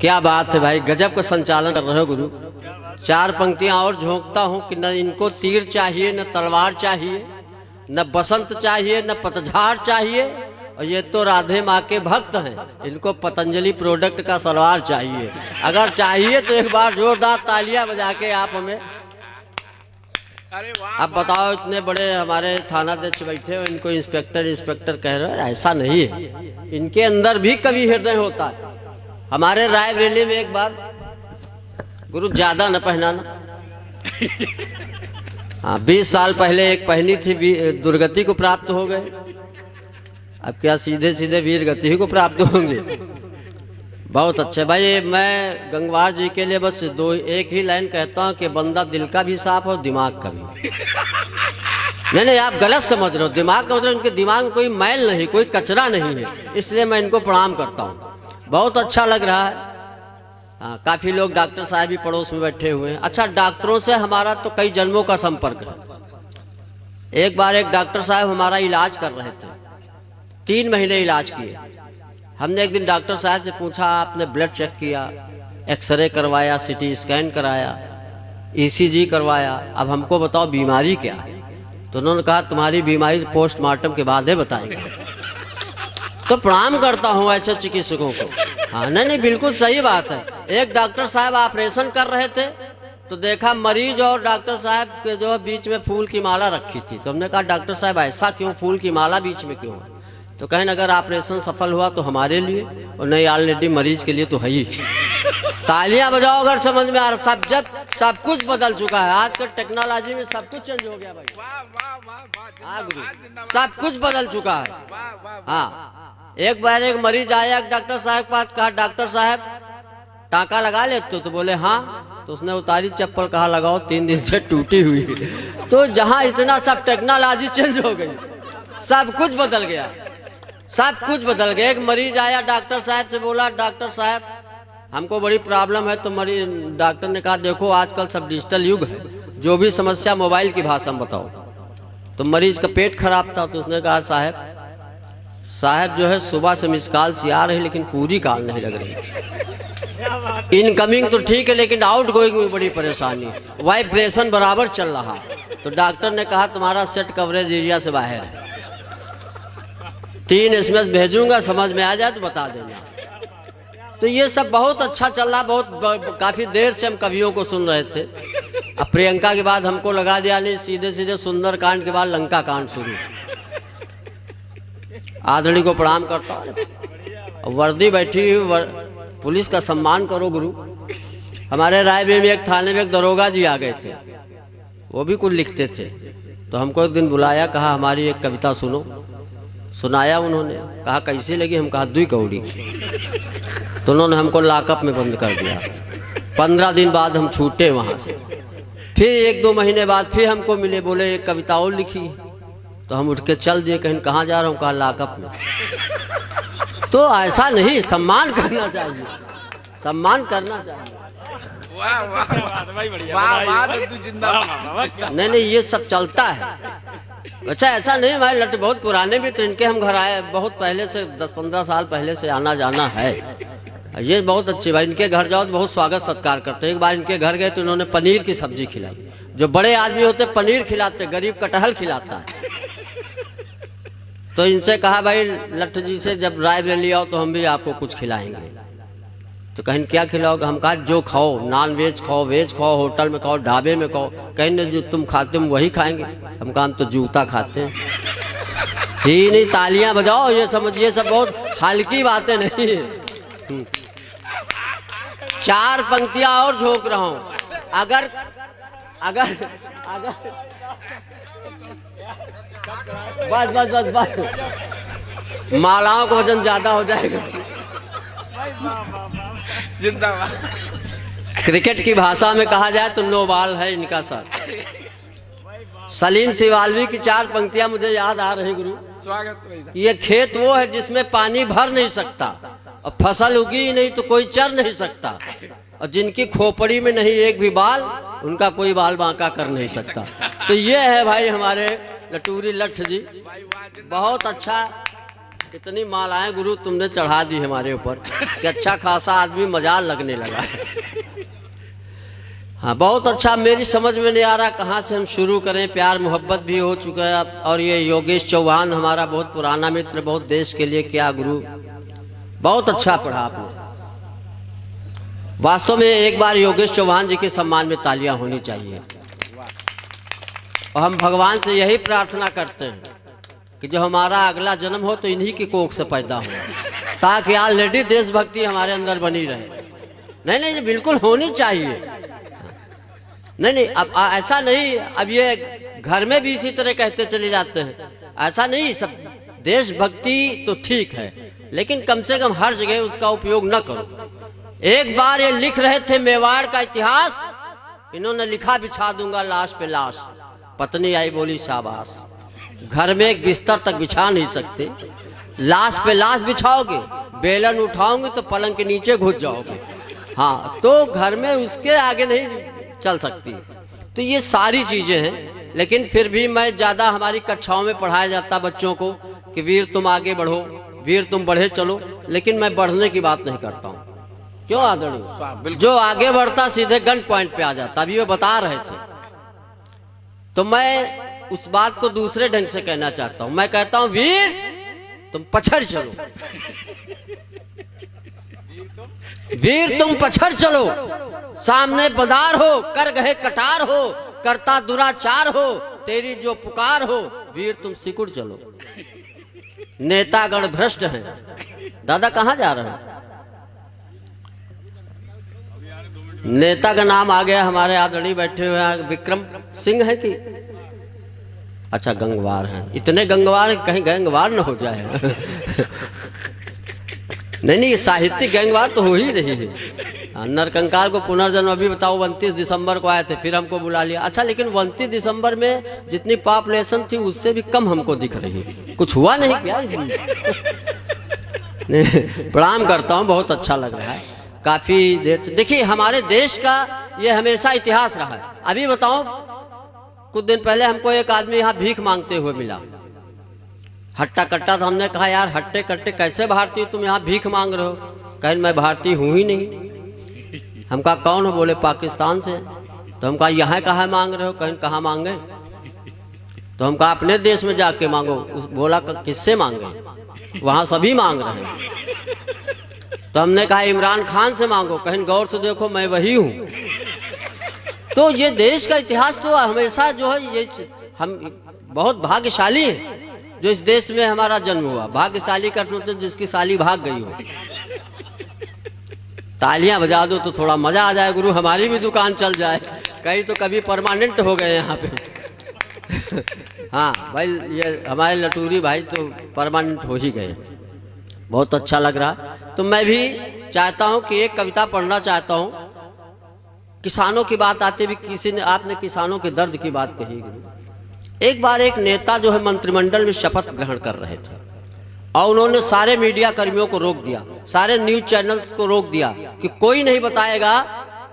क्या बात है भाई, गजब का संचालन कर रहे हो गुरु। चार पंक्तियां और झोंकता हूं कि न इनको तीर चाहिए, न तलवार चाहिए, न बसंत चाहिए, न पतझड़ चाहिए, और ये तो राधे माँ के भक्त हैं, इनको पतंजलि प्रोडक्ट का सलवार चाहिए। अगर चाहिए तो एक बार जोरदार तालियां बजा के आप हमें। अब बताओ, इतने बड़े हमारे थानाध्यक्ष बैठे हो, इनको इंस्पेक्टर कह रहे हो, ऐसा नहीं है। इनके अंदर भी कवि हृदय होता है। हमारे रायबरेली में एक बार, गुरु ज्यादा न पहनाना, हाँ 20 साल पहले एक पहनी थी, दुर्गति को प्राप्त हो गए। अब क्या सीधे सीधे वीर गति को प्राप्त होंगे। बहुत अच्छे भाई। मैं गंगवार जी के लिए बस एक ही लाइन कहता हूँ कि बंदा दिल का भी साफ और दिमाग का भी। नहीं, आप गलत समझ रहे हो। दिमाग का मतलब इनके दिमाग में कोई मैल नहीं, कोई कचरा नहीं है, इसलिए मैं इनको प्रणाम करता हूँ। बहुत अच्छा लग रहा है। हाँ, काफी लोग डॉक्टर साहब भी पड़ोस में बैठे हुए हैं। अच्छा, डॉक्टरों से हमारा तो कई जन्मों का संपर्क है। एक बार एक डॉक्टर साहब हमारा इलाज कर रहे थे, 3 महीने इलाज किए। हमने एक दिन डॉक्टर साहब से पूछा, आपने ब्लड चेक किया, एक्सरे करवाया, सीटी स्कैन कराया, ईसीजी करवाया, अब हमको बताओ बीमारी क्या है? तो उन्होंने कहा, तुम्हारी बीमारी पोस्टमार्टम के बाद ही बताएंगे। तो प्रणाम करता हूँ ऐसे चिकित्सकों को। हाँ, नहीं, बिल्कुल सही बात है। एक डॉक्टर साहब ऑपरेशन कर रहे थे तो देखा मरीज और डॉक्टर साहब के जो बीच में फूल की माला रखी थी। तो हमने कहा, डॉक्टर साहब ऐसा क्यों, फूल की माला बीच में क्यों है? तो कहें, अगर ऑपरेशन सफल हुआ तो हमारे लिए, और नहीं ऑलरेडी मरीज के लिए तो है ही। तालियां बजाओ अगर समझ में आ रहा। सब कुछ बदल चुका है। आजकल टेक्नोलॉजी में सब कुछ चेंज हो गया भाई। हाँ गुरु, सब कुछ बदल चुका है। हाँ, एक बार एक मरीज आया डॉक्टर साहब के पास, कहा, डॉक्टर साहब टाँका लगा लेते हो? तो बोले हाँ। तो उसने उतारी चप्पल, कहा लगाओ, 3 दिन से टूटी हुई। तो जहाँ इतना सब टेक्नोलॉजी चेंज हो गई, सब कुछ बदल गया, सब कुछ बदल गया। एक मरीज आया डॉक्टर साहब से, बोला, डॉक्टर साहब हमको बड़ी प्रॉब्लम है। तो डॉक्टर ने कहा, देखो आजकल सब डिजिटल युग है, जो भी समस्या मोबाइल की भाषा में बताओ। तो मरीज का पेट खराब था। तो उसने कहा, साहब जो है सुबह से मिस कॉल सी आ रही, लेकिन पूरी कॉल नहीं लग रही। इनकमिंग तो ठीक है, लेकिन आउट गोइंग में बड़ी परेशानी, वाइब्रेशन बराबर चल रहा। तो डॉक्टर ने कहा, तुम्हारा सेट कवरेज एरिया से बाहर है, 3 SMS भेजूंगा, समझ में आ जाए तो बता देना। तो ये सब बहुत अच्छा चल रहा। बहुत काफी देर से हम कवियों को सुन रहे थे। अब प्रियंका के बाद हमको लगा दिया, नहीं सीधे सीधे सुंदर कांड के बाद लंका कांड शुरू। आदड़ी को प्रणाम करता हूँ। वर्दी बैठी हुई, पुलिस का सम्मान करो गुरु। हमारे रायबरेली में एक थाने में एक दरोगा जी आ गए थे, वो भी कुछ लिखते थे। तो हमको एक दिन बुलाया, कहा हमारी एक कविता सुनो। सुनाया उन्होंने, कहा कैसी लगी? हम कहा 2 कौड़ी। तो उन्होंने हमको लॉकअप में बंद कर दिया। 15 दिन बाद हम छूटे वहाँ से। फिर 1-2 महीने बाद फिर हमको मिले, बोले एक कविता और लिखी। तो हम उठ के चल दिए। कहीं कहाँ जा रहा हूँ? कहा लॉकअप में। तो ऐसा नहीं, सम्मान करना चाहिए, सम्मान करना चाहिए। नहीं, ये सब चलता है। अच्छा, ऐसा नहीं, हमारे लट बहुत पुराने भी तो इनके हम घर आए, बहुत पहले से 10-15 साल पहले से आना जाना है। ये बहुत अच्छी भाई, इनके घर जाओ तो बहुत स्वागत सत्कार करते हैं। एक बार इनके घर गए तो इन्होंने पनीर की सब्जी खिलाई। जो बड़े आदमी होते पनीर खिलाते, गरीब कटहल खिलाता है। तो इनसे कहा, भाई लट्ठ जी से जब रायबरेली आओ तो हम भी आपको कुछ खिलाएंगे। तो कहीं क्या खिलाओगे? हम कहा जो खाओ, नॉन वेज खाओ, वेज खाओ, होटल में खाओ, ढाबे में खाओ। कहीं जो तुम खाते हो वही खाएंगे। हम कहा हम तो जूता खाते हैं। ही नहीं, तालियां बजाओ, ये समझिए सब बहुत हल्की बातें नहीं है। 4 पंक्तियां और झोंक रहा हूं। अगर अगर अगर बस मालाओं का वजन ज्यादा हो जाएगा। जिंदाबाद। क्रिकेट की भाषा में कहा जाए तो नो बॉल है इनका सर। सलीम सिवालवी की 4 पंक्तियां मुझे याद आ रही गुरु। स्वागत। ये खेत वो है जिसमें पानी भर नहीं सकता, और फसल उगी नहीं तो कोई चर नहीं सकता, और जिनकी खोपड़ी में नहीं एक भी बाल, उनका कोई बाल बांका कर नहीं सकता। तो ये है भाई हमारे लटूरी लठ जी। बहुत अच्छा इतनी मालाएं गुरु तुमने चढ़ा दी हमारे ऊपर कि अच्छा खासा आदमी मजाल लगने लगा। हाँ, बहुत अच्छा। मेरी समझ में नहीं आ रहा कहाँ से हम शुरू करें। प्यार मोहब्बत भी हो चुका है और ये योगेश चौहान हमारा बहुत पुराना मित्र, बहुत देश के लिए क्या गुरु, बहुत अच्छा पढ़ा आपने। वास्तव में एक बार योगेश चौहान जी के सम्मान में तालियां होनी चाहिए। और हम भगवान से यही प्रार्थना करते हैं कि जो हमारा अगला जन्म हो तो इन्हीं की कोख से पैदा हो, ताकि ऑलरेडी देशभक्ति हमारे अंदर बनी रहे। नहीं नहीं, बिल्कुल होनी चाहिए। नहीं नहीं, अब ऐसा नहीं, अब ये घर में भी इसी तरह कहते चले जाते हैं, ऐसा नहीं। सब देशभक्ति तो ठीक है, लेकिन कम से कम हर जगह उसका उपयोग न करो। एक बार ये लिख रहे थे मेवाड़ का इतिहास, इन्होंने लिखा बिछा दूंगा लाश पे लाश। पत्नी आई बोली शाबाश। घर में एक बिस्तर तक बिछा नहीं सकते, लाश पे लाश बिछाओगे, बेलन उठाओगे तो पलंग के नीचे घुस जाओगे। हाँ, तो घर में उसके आगे नहीं चल सकती। तो ये सारी चीजें हैं, लेकिन फिर भी मैं ज्यादा, हमारी कक्षाओं में पढ़ाया जाता बच्चों को कि वीर तुम आगे बढ़ो, वीर तुम बढ़े चलो, लेकिन मैं बढ़ने की बात नहीं करता हूँ। क्यों आदरणीय? जो आगे बढ़ता सीधे गन पॉइंट पे आ जाता। अभी वो बता रहे थे, तो मैं उस बात को दूसरे ढंग से कहना चाहता हूं। मैं कहता हूं वीर तुम पछड़ चलो, वीर तुम पछड़ चलो। सामने बदार हो, कर गए कटार हो, करता दुराचार हो, तेरी जो पुकार हो, वीर तुम सिकुड़ चलो। नेतागण भ्रष्ट हैं। दादा कहां जा रहे हैं? नेता का नाम आ गया हमारे आदरणीय बैठे हुए हैं, विक्रम सिंह है कि अच्छा गंगवार हैं। इतने गंगवार कहीं गैंगवार न हो जाए। नहीं नहीं, साहित्यिक गैंगवार तो हो ही रही है। नरकंकाल को पुनर्जन्म अभी बताओ 29 दिसंबर को आए थे, फिर हमको बुला लिया। अच्छा, लेकिन 29 दिसंबर में जितनी पॉपुलेशन थी उससे भी कम हमको दिख रही है। कुछ हुआ नहीं क्या? प्रणाम करता हूँ, बहुत अच्छा लग रहा है। काफी देर से देखिए, हमारे देश का ये हमेशा इतिहास रहा है। अभी बताओ, कुछ दिन पहले हमको एक आदमी यहाँ भीख मांगते हुए मिला, हट्टा कट्टा। तो हमने कहा यार हट्टे कट्टे कैसे भारतीय तुम यहाँ भीख मांग रहे हो? कहें मैं भारतीय हूं ही नहीं। हम कहा कौन हो? बोले पाकिस्तान से। तो हम कहा यहाँ कहाँ मांग रहे हो? कहें कहाँ मांगे? तो हम कहा अपने देश में जाके मांगो। बोला किससे मांगे? वहां सभी मांग रहे हैं। तो हमने कहा इमरान खान से मांगो। कहें गौर से देखो मैं वही हूं। तो ये देश का इतिहास तो हमेशा जो है, ये हम बहुत भाग्यशाली हैं जो इस देश में हमारा जन्म हुआ। भाग्यशाली का मतलब जिसकी साली भाग गई हो। तालियां बजा दो तो थोड़ा मजा आ जाए गुरु, हमारी भी दुकान चल जाए। कहीं तो कभी परमानेंट हो गए यहाँ पे। हाँ भाई, ये हमारे लटूरी भाई तो परमानेंट हो ही गए। बहुत अच्छा लग रहा। तो मैं भी चाहता हूं कि एक कविता पढ़ना चाहता हूं। किसानों की बात आते भी किसी ने, आपने किसानों के दर्द की बात कही। एक बार एक नेता जो है मंत्रिमंडल में शपथ ग्रहण कर रहे थे और उन्होंने सारे मीडिया कर्मियों को रोक दिया, सारे न्यूज चैनल्स को रोक दिया कि कोई नहीं बताएगा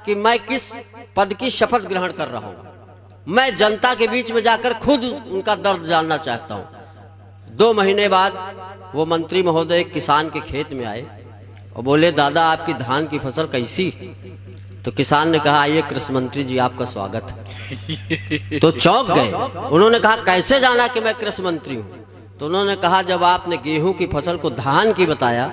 कि मैं किस पद की शपथ ग्रहण कर रहा हूं। मैं जनता के बीच में जाकर खुद उनका दर्द जानना चाहता हूं। 2 महीने बाद वो मंत्री महोदय किसान के खेत में आए और बोले दादा आपकी धान की फसल कैसी? तो किसान ने कहा आइए कृषि मंत्री जी आपका स्वागत है। तो चौंक गए। उन्होंने कहा कैसे जाना कि मैं कृषि मंत्री हूं? तो उन्होंने कहा जब आपने गेहूं की फसल को धान की बताया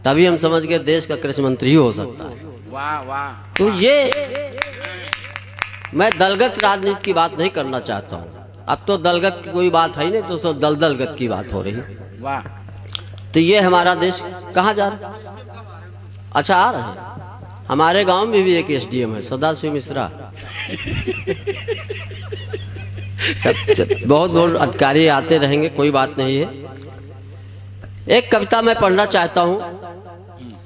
तभी हम समझ गए देश का कृषि मंत्री ही हो सकता है। वाह वाह। तो ये मैं दलगत राजनीति की बात नहीं करना चाहता हूं। अब तो दलगत की कोई बात है नहीं, तो सब दलगत की बात हो रही। वाह। तो ये हमारा देश कहाँ जा रहा है? अच्छा आ रहे हैं। हमारे गांव में भी एक एसडीएम है, सदाशिव मिश्रा। बहुत बहुत अधिकारी आते रहेंगे, कोई बात नहीं है। एक कविता मैं पढ़ना चाहता हूं।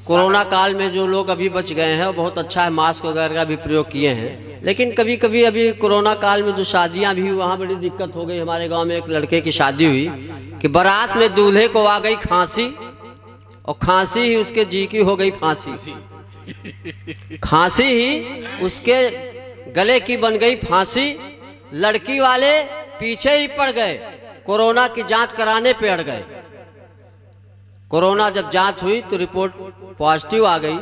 कोरोना काल में जो लोग अभी बच गए हैं वो बहुत अच्छा है, मास्क वगैरह का भी प्रयोग किए हैं। लेकिन कभी कभी अभी कोरोना काल में जो शादियां भी हुई वहां बड़ी दिक्कत हो गई। हमारे गांव में एक लड़के की शादी हुई कि बारात में दूल्हे को आ गई खांसी और खांसी ही उसके जी की हो गई फांसी। खांसी ही उसके गले की बन गई फांसी। लड़की वाले पीछे ही पड़ गए, कोरोना की जांच कराने पे अड़ गए। कोरोना जब जांच हुई तो रिपोर्ट पॉजिटिव आ गई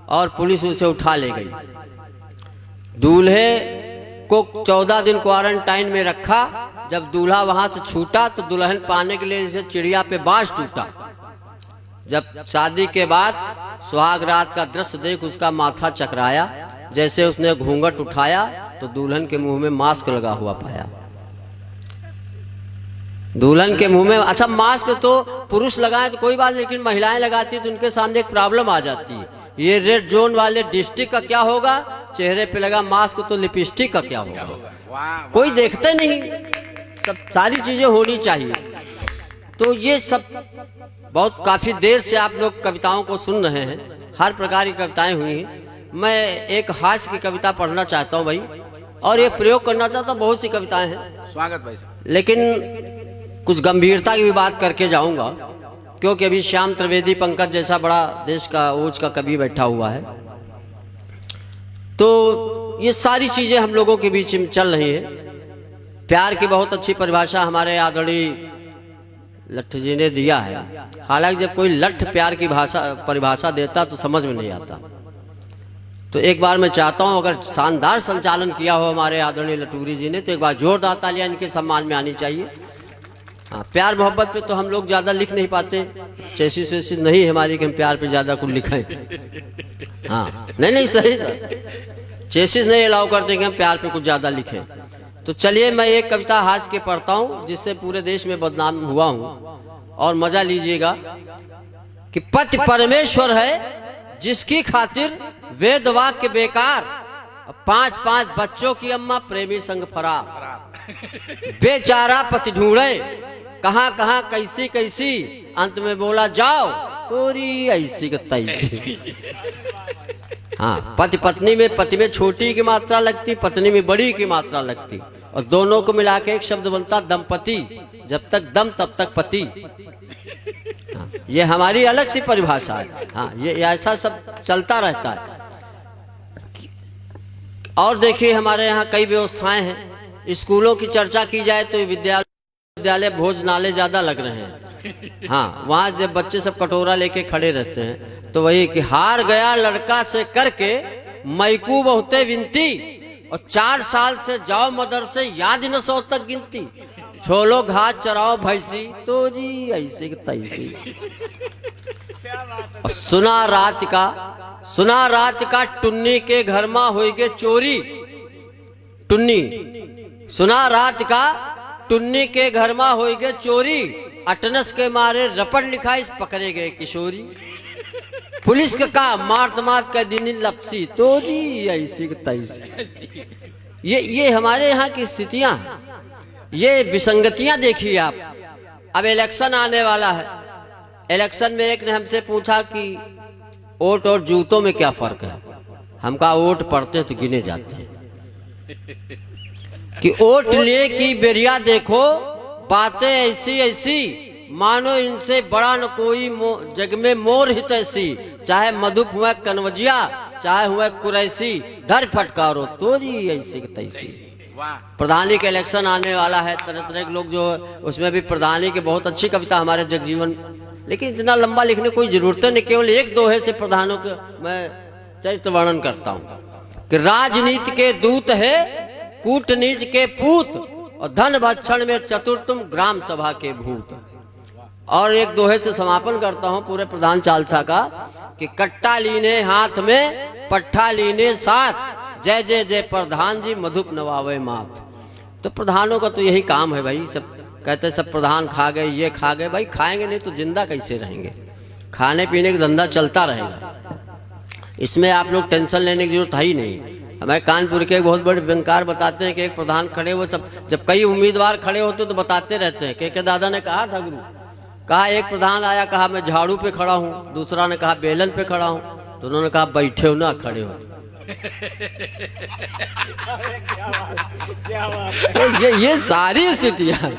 और पुलिस उसे उठा ले गई। दूल्हे को 14 दिन क्वारंटाइन में रखा। जब दूल्हा वहां से छूटा तो दुल्हन पाने के लिए जैसे चिड़िया पे बांस टूटा। जब शादी के बाद सुहाग रात का दृश्य देख उसका माथा चकराया। जैसे उसने घूंघट उठाया तो दुल्हन के मुंह में मास्क लगा हुआ पाया। दुल्हन के मुंह में, अच्छा मास्क तो पुरुष लगाए तो कोई बात, लेकिन महिलाएं लगाती तो उनके सामने एक प्रॉब्लम आ जाती है। ये रेड जोन वाले डिस्ट्रिक्ट का क्या होगा, चेहरे पे लगा मास्क तो लिपस्टिक का क्या होगा, कोई देखते नहीं। सब सारी चीजें होनी चाहिए। तो ये सब बहुत काफी देर से आप लोग कविताओं को सुन रहे हैं, हर प्रकार की कविताएं हुई हैं। मैं एक हास्य की कविता पढ़ना चाहता हूं भाई, और ये प्रयोग करना चाहता हूं। बहुत सी कविताएं हैं, स्वागत भाई, लेकिन कुछ गंभीरता की भी बात करके जाऊंगा, क्योंकि अभी श्याम त्रिवेदी पंकज जैसा बड़ा देश का ओज का कवि बैठा हुआ है। तो ये सारी चीजें हम लोगों के बीच में चल रही है। प्यार की बहुत अच्छी परिभाषा हमारे आदरणीय लट्ठ जी ने दिया है। हालांकि जब कोई लट्ठ प्यार की परिभाषा देता तो समझ में नहीं आता। तो एक बार मैं चाहता हूं, अगर शानदार संचालन किया हो हमारे आदरणीय लटूरी जी ने, तो एक बार जोरदार तालियां इनके सम्मान में आनी चाहिए। हाँ, प्यार मोहब्बत पे तो हम लोग ज्यादा लिख नहीं पाते, चेसिस वेसिस नहीं है हमारी कि हम प्यार पे ज्यादा कुछ लिखें। हाँ नहीं सही, चेसिस नहीं अलाउ करते कि हम प्यार पे कुछ ज्यादा लिखें। तो चलिए मैं एक कविता हास्य के पढ़ता हूँ, जिससे पूरे देश में बदनाम हुआ हूँ, और मजा लीजिएगा। कि पति परमेश्वर है जिसकी खातिर वेद वाक्य बेकार, 5-5 बच्चों की अम्मा प्रेमी संग फरार। बेचारा पति ढूंढे कहां कहां कैसी कैसी, अंत में बोला जाओ तोरी ऐसी का तैसी। हाँ, पति पत्नी में, पति में छोटी की मात्रा लगती, पत्नी में बड़ी की मात्रा लगती, और दोनों को मिला के एक शब्द बनता दंपति। जब तक दम तब तक पति। हाँ, ये हमारी अलग सी परिभाषा है। हाँ, ये ऐसा सब चलता रहता है। और देखिए हमारे यहाँ कई व्यवस्थाएं हैं। स्कूलों की चर्चा की जाए तो विद्यालय भोजनालय ज्यादा लग रहे हैं। हाँ, वहाँ जब बच्चे सब कटोरा लेके खड़े रहते हैं तो वही कि हार गया लड़का से करके मैकू बहुते विनती, और 4 साल से जाओ मदरसे याद न 100 तक गिनती। छोलो घास चराओ भैंसी तो जी ऐसे तैसी। सुना रात का टुन्नी के घर में हुई के चोरी। टुन्नी सुना रात का टुन्नी के घर में हुई के चोरी, अटनस के मारे रपट लिखा इस पकड़े गए किशोरी। पुलिस का मार्त का दिन लपसी तो जी ऐसी तैसी। ये हमारे यहाँ की स्थितियां, ये विसंगतियां देखिए आप। अब इलेक्शन आने वाला है। इलेक्शन में एक ने हमसे पूछा कि वोट और जूतों में क्या फर्क है। हम कहा वोट पड़ते तो गिने जाते हैं, कि वोट लिए की बेरिया देखो, बातें ऐसी ऐसी मानो इनसे बड़ा न कोई जग में मोर हित ऐसी। चाहे मधुप हुआ कनवजिया, चाहे हुआ कुरैसी, धर फटकारो तोरी ऐसी तैसी। प्रधानी का इलेक्शन आने वाला है। तरह तरह के लोग जो, उसमें भी प्रधानी की बहुत अच्छी कविता हमारे जगजीवन, लेकिन इतना लंबा लिखने कोई जरूरत नहीं। केवल एक दोहे से प्रधानों के मैं चरित्र वर्णन करता हूँ कि राजनीति के दूत है कूटनीति के पूत, और धन भक्षण में चतुर तुम ग्राम सभा के भूत। और एक दोहे से समापन करता हूँ पूरे प्रधान चालसा का कि कट्टा लीने हाथ में पट्ठा लीने साथ, जय जय जय प्रधान जी मधुप नवावे मात। तो प्रधानों का तो यही काम है भाई। सब कहते सब प्रधान खा गए, ये खा गए। भाई खाएंगे नहीं तो जिंदा कैसे रहेंगे। खाने पीने का धंधा चलता रहेगा, इसमें आप लोग टेंशन लेने की जरूरत है ही नहीं। हमारे कानपुर के एक बहुत बड़े व्यंगकार बताते हैं कि एक प्रधान खड़े हुए, जब कई उम्मीदवार खड़े होते तो बताते रहते हैं। के दादा ने कहा था गुरु, कहा एक प्रधान आया, कहा मैं झाड़ू पे खड़ा हूँ, दूसरा ने कहा बेलन पे खड़ा हूँ, तो उन्होंने कहा बैठे हो ना खड़े हो। तो ये सारी स्थितियां